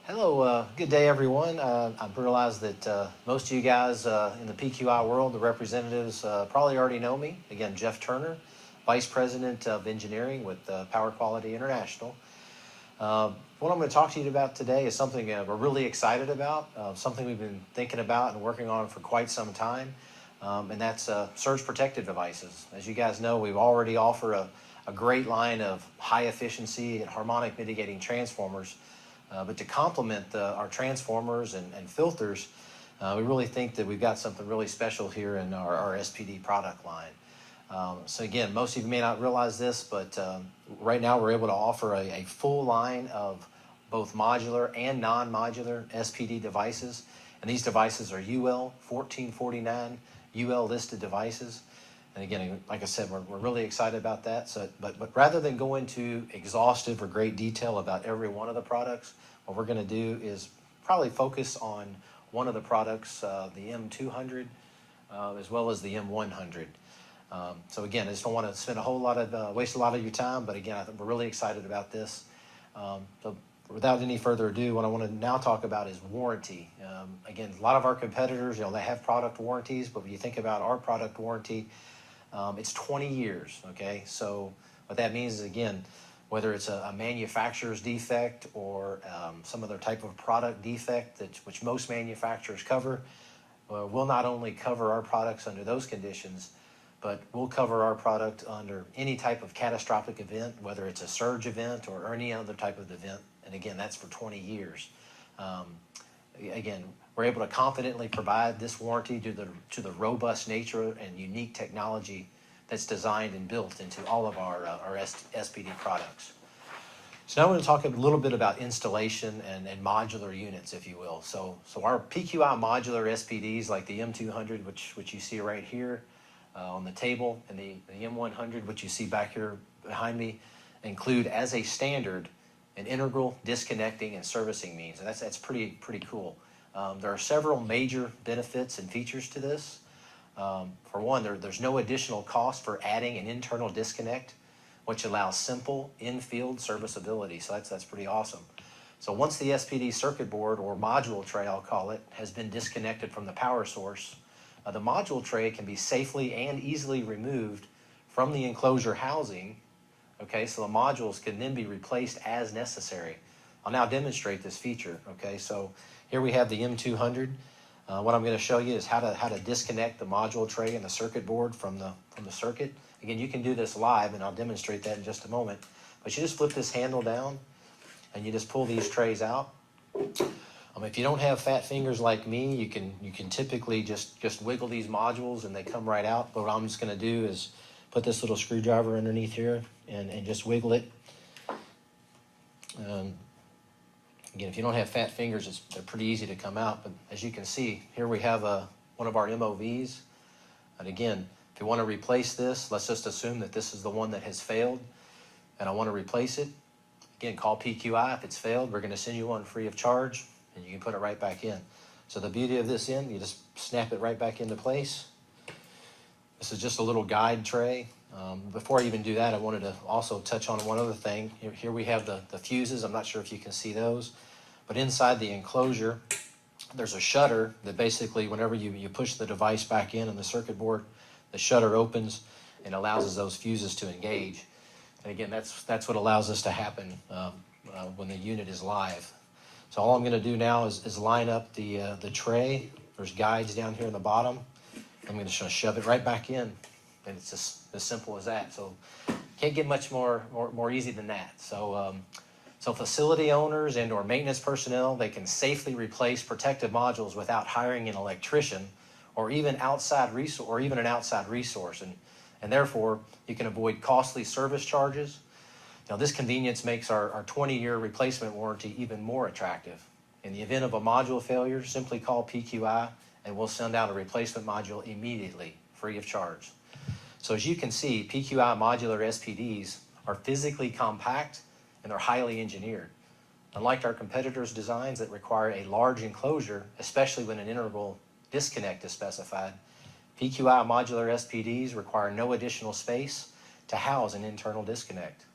Hello, good day everyone. I realize that most of you guys in the PQI world, the representatives, probably already know me. Again, Jeff Turner, Vice President of Engineering with Power Quality International. What I'm going to talk to you about today is something we're really excited about, something we've been thinking about and working on for quite some time, and that's surge protective devices. As you guys know, we've already offer a great line of high efficiency and harmonic mitigating transformers. But to complement our transformers and filters, we really think that we've got something really special here in our SPD product line. So again, most of you may not realize this, but right now we're able to offer a full line of both modular and non-modular SPD devices. And these devices are UL 1449 UL listed devices. And again, like I said, we're really excited about that. So, but rather than go into exhaustive or great detail about every one of the products, what we're going to do is probably focus on one of the products, the M200, as well as the M100. So again, I just don't want to spend a whole lot of waste a lot of your time. But again, I think we're really excited about this. So without any further ado, what I want to now talk about is warranty. Again, a lot of our competitors, they have product warranties, but when you think about our product warranty, it's 20 years, okay? So what that means is, again, whether it's a manufacturer's defect or some other type of product defect, which most manufacturers cover, we'll not only cover our products under those conditions, but we'll cover our product under any type of catastrophic event, whether it's a surge event or any other type of event. And again, that's for 20 years. Again, we're able to confidently provide this warranty due to the robust nature and unique technology that's designed and built into all of our SPD products. So now we're going to talk a little bit about installation and modular units, if you will. So our PQI modular SPDs, like the M200, which you see right here on the table, and the M100, which you see back here behind me, include as a standard an integral disconnecting and servicing means, and that's pretty cool. There are several major benefits and features to this. For one, there's no additional cost for adding an internal disconnect, which allows simple in-field serviceability. So that's pretty awesome. So once the SPD circuit board, or module tray I'll call it, has been disconnected from the power source, the module tray can be safely and easily removed from the enclosure housing. Okay, so the modules can then be replaced as necessary. I'll now demonstrate this feature. Okay, so here we have the M200. What I'm going to show you is how to disconnect the module tray and the circuit board from the circuit. Again, you can do this live, and I'll demonstrate that in just a moment. But you just flip this handle down, and you just pull these trays out. If you don't have fat fingers like me, you can typically just wiggle these modules, and they come right out. But what I'm just going to do is put this little screwdriver underneath here and just wiggle it. Again, if you don't have fat fingers, they're pretty easy to come out. But as you can see, here we have one of our MOVs. And again, if you want to replace this, let's just assume that this is the one that has failed, and I want to replace it. Again, call PQI. If it's failed, we're going to send you one free of charge, and you can put it right back in. So the beauty of this you just snap it right back into place. This is just a little guide tray. Before I even do that, I wanted to also touch on one other thing. Here we have the fuses. I'm not sure if you can see those, but inside the enclosure, there's a shutter that basically, whenever you push the device back in on the circuit board, the shutter opens and allows those fuses to engage. And again, that's what allows this to happen when the unit is live. So all I'm going to do now is line up the tray. There's guides down here in the bottom. I'm going to shove it right back in, and it's just as simple as that. So can't get much more easy than that. So facility owners and or maintenance personnel, they can safely replace protective modules without hiring an electrician or even an outside resource, and therefore you can avoid costly service charges. Now, this convenience makes our 20-year replacement warranty even more attractive. In the event of a module failure, simply call PQI, and we'll send out a replacement module immediately, free of charge. So as you can see, PQI modular SPDs are physically compact, and they're highly engineered. Unlike our competitors' designs that require a large enclosure, especially when an integral disconnect is specified, PQI modular SPDs require no additional space to house an internal disconnect.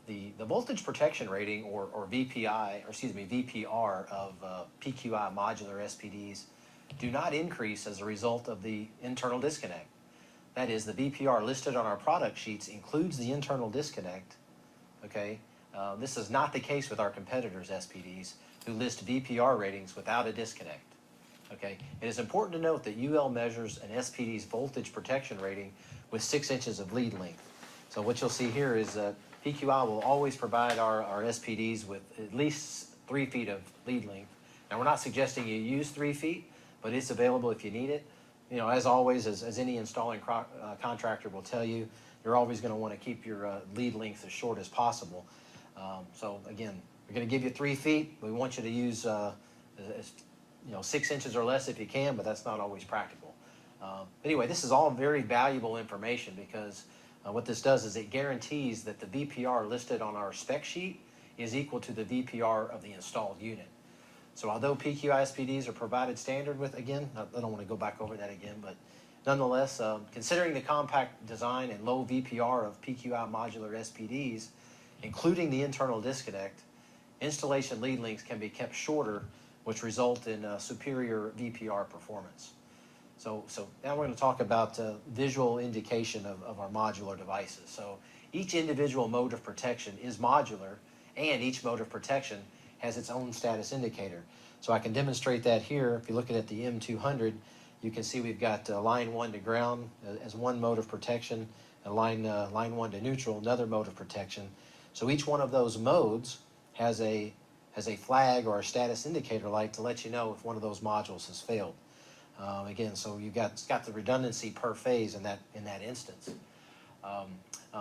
The voltage protection rating, or VPI, or excuse me, VPR of PQI modular SPDs do not increase as a result of the internal disconnect. That is, the VPR listed on our product sheets includes the internal disconnect, okay? This is not the case with our competitors' SPDs, who list VPR ratings without a disconnect, okay? It is important to note that UL measures an SPD's voltage protection rating with 6 inches of lead length. So what you'll see here is that PQI will always provide our SPDs with at least 3 feet of lead length. Now, we're not suggesting you use 3 feet, but it's available if you need it. You know, as always, as any installing contractor will tell you, you're always going to want to keep your lead length as short as possible. So again, we're going to give you 3 feet. We want you to use 6 inches or less if you can, but that's not always practical. Anyway, this is all very valuable information because what this does is it guarantees that the VPR listed on our spec sheet is equal to the VPR of the installed unit. So although PQI SPDs are provided standard with, again, I don't want to go back over that again, but nonetheless, considering the compact design and low VPR of PQI modular SPDs, including the internal disconnect, installation lead lengths can be kept shorter, which result in superior VPR performance. So now we're going to talk about visual indication of our modular devices. So each individual mode of protection is modular, and each mode of protection has its own status indicator. So I can demonstrate that here. If you look at the M200, you can see we've got line 1 to ground as one mode of protection, and line 1 to neutral, another mode of protection. So each one of those modes has a flag or a status indicator light to let you know if one of those modules has failed. Again, so it's got the redundancy per phase in that instance.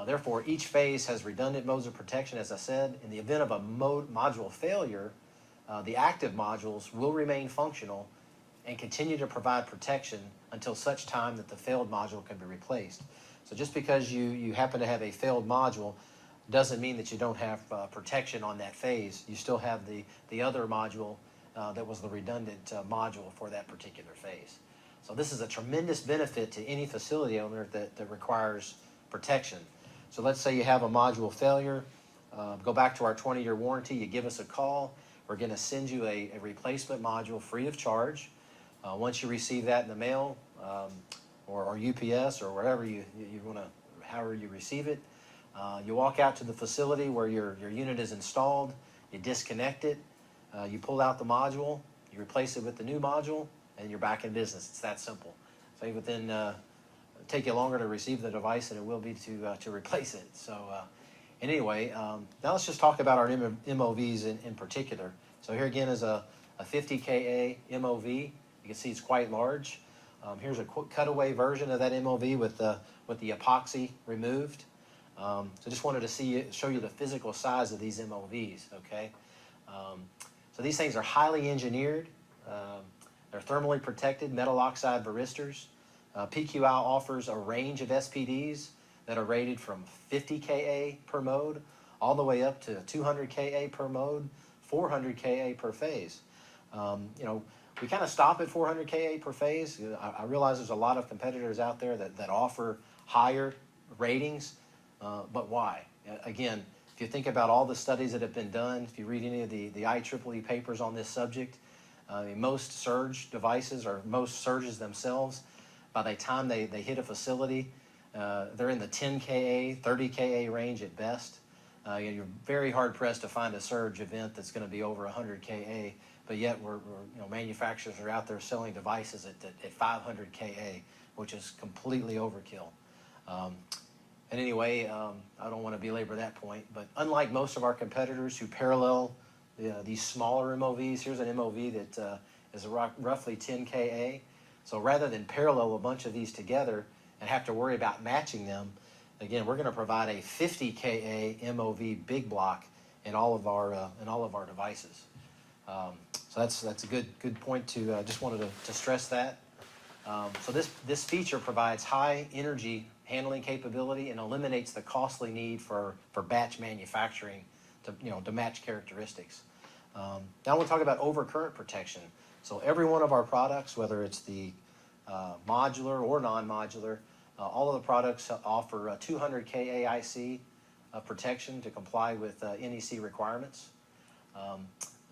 Therefore, each phase has redundant modes of protection, as I said. In the event of a module failure, the active modules will remain functional and continue to provide protection until such time that the failed module can be replaced. So just because you happen to have a failed module doesn't mean that you don't have protection on that phase. You still have the other module that was the redundant module for that particular phase. So this is a tremendous benefit to any facility owner that requires protection. So let's say you have a module failure, go back to our 20-year warranty, you give us a call, we're going to send you a replacement module free of charge. Once you receive that in the mail or UPS or wherever you want to, however you receive it, you walk out to the facility where your unit is installed, you disconnect it, you pull out the module, you replace it with the new module, and you're back in business. It's that simple. So it would then take you longer to receive the device than it will be to replace it. So anyway, now let's just talk about our MOVs in particular. So here again is a 50 Ka MOV. You can see it's quite large. Here's a cutaway version of that MOV with the epoxy removed. So just wanted to show you the physical size of these MOVs. Okay. So these things are highly engineered. They're thermally protected metal oxide varistors. PQI offers a range of SPDs that are rated from 50 Ka per mode all the way up to 200 Ka per mode, 400 Ka per phase. We kind of stop at 400 Ka per phase. I realize there's a lot of competitors out there that offer higher ratings, but why? Again, if you think about all the studies that have been done, if you read any of the IEEE papers on this subject, most surge devices or most surges themselves, by the time they hit a facility, they're in the 10 Ka, 30 Ka range at best. You're very hard pressed to find a surge event that's going to be over 100 Ka, but yet manufacturers are out there selling devices at 500 Ka, which is completely overkill. And anyway, I don't want to belabor that point, but unlike most of our competitors who parallel these smaller MOVs, here's an MOV that is roughly 10 Ka. So rather than parallel a bunch of these together and have to worry about matching them, again, we're going to provide a 50 Ka MOV big block in all of our devices. So that's a good point to just wanted to stress that. So this feature provides high energy handling capability and eliminates the costly need for batch manufacturing to match characteristics. Now I want to talk about overcurrent protection. So every one of our products, whether it's the modular or non-modular, all of the products offer a 200 Ka IC of protection to comply with NEC requirements.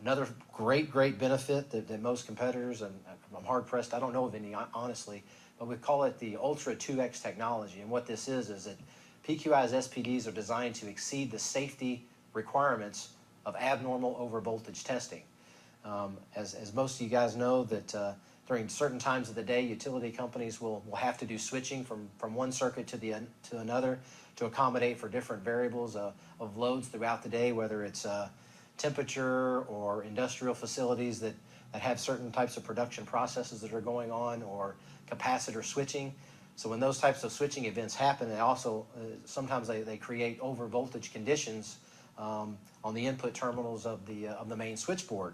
Another great benefit that most competitors, and I'm hard pressed, I don't know of any honestly, but we call it the Ultra 2X technology. And what this is that PQI's SPDs are designed to exceed the safety requirements of abnormal overvoltage testing. As most of you guys know, that during certain times of the day, utility companies will have to do switching from one circuit to another to accommodate for different variables of loads throughout the day, whether it's temperature or industrial facilities that have certain types of production processes that are going on, or capacitor switching. So when those types of switching events happen, they also sometimes they create over voltage conditions on the input terminals of the main switchboard.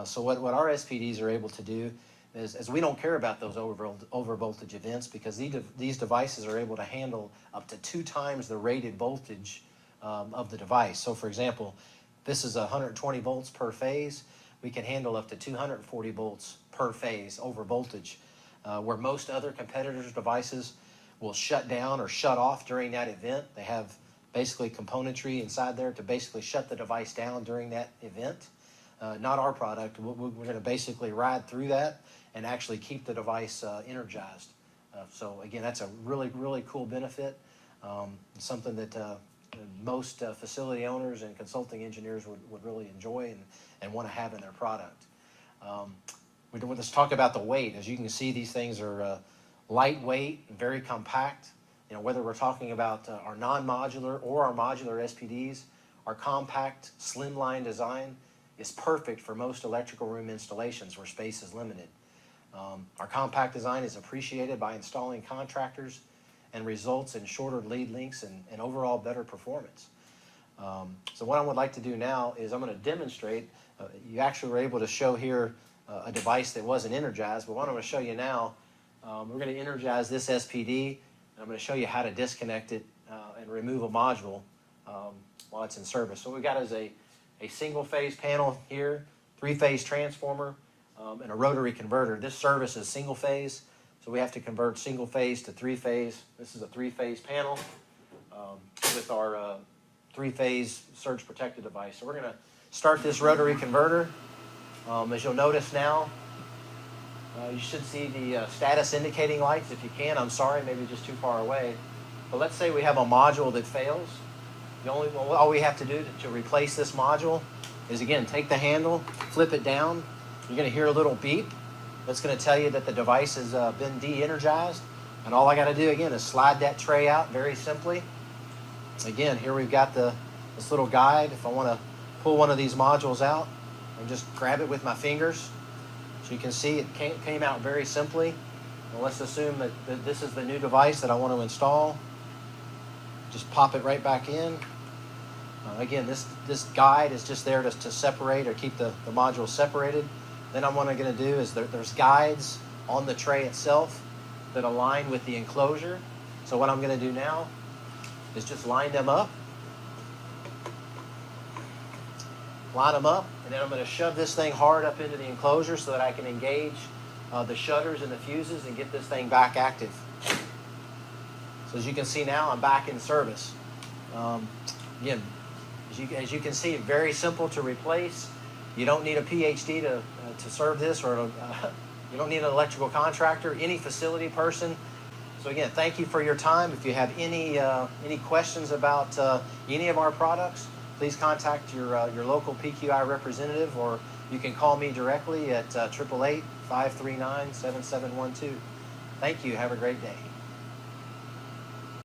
So what our SPDs are able to do is we don't care about those over voltage events, because these devices are able to handle up to 2 times the rated voltage of the device. So for example, this is 120 volts per phase. We can handle up to 240 volts per phase over voltage, where most other competitors' devices will shut down or shut off during that event. They have basically componentry inside there to basically shut the device down during that event. Not our product. We're going to basically ride through that and actually keep the device energized. So again, that's a really cool benefit. Something that most facility owners and consulting engineers would really enjoy and want to have in their product. Let's talk about the weight. As you can see, these things are lightweight and very compact. Whether we're talking about our non-modular or our modular SPDs, our compact, slimline design is perfect for most electrical room installations where space is limited. Our compact design is appreciated by installing contractors and results in shorter lead lengths and overall better performance. So what I would like to do now is I'm going to demonstrate. You actually were able to show here a device that wasn't energized, but what I'm going to show you now, we're going to energize this SPD, and I'm going to show you how to disconnect it and remove a module while it's in service. So what we've got is a single phase panel here, 3-phase transformer, and a rotary converter. This service is single phase, so we have to convert single phase to 3-phase. This is a 3-phase panel with our 3-phase surge protected device. So we're going to start this rotary converter. As you'll notice now, you should see the status indicating lights. If you can, I'm sorry, maybe just too far away. But let's say we have a module that fails. All we have to do to replace this module is, again, take the handle, flip it down. You're going to hear a little beep. That's going to tell you that the device has been de-energized. And all I got to do, again, is slide that tray out very simply. Again, here we've got this little guide. If I want to pull one of these modules out, I just grab it with my fingers. So you can see it came out very simply. Well, let's assume that this is the new device that I want to install. Just pop it right back in. Again, this guide is just there to separate or keep the modules separated. Then what I'm going to do is there's guides on the tray itself that align with the enclosure. So what I'm going to do now is just line them up. Line them up, and then I'm going to shove this thing hard up into the enclosure so that I can engage the shutters and the fuses and get this thing back active. So as you can see now, I'm back in service. Again, as you can see, very simple to replace. You don't need a PhD to serve this, or you don't need an electrical contractor, any facility person. So again, thank you for your time. If you have any questions about any of our products, please contact your local PQI representative, or you can call me directly at 888-539-7712. Thank you. Have a great day.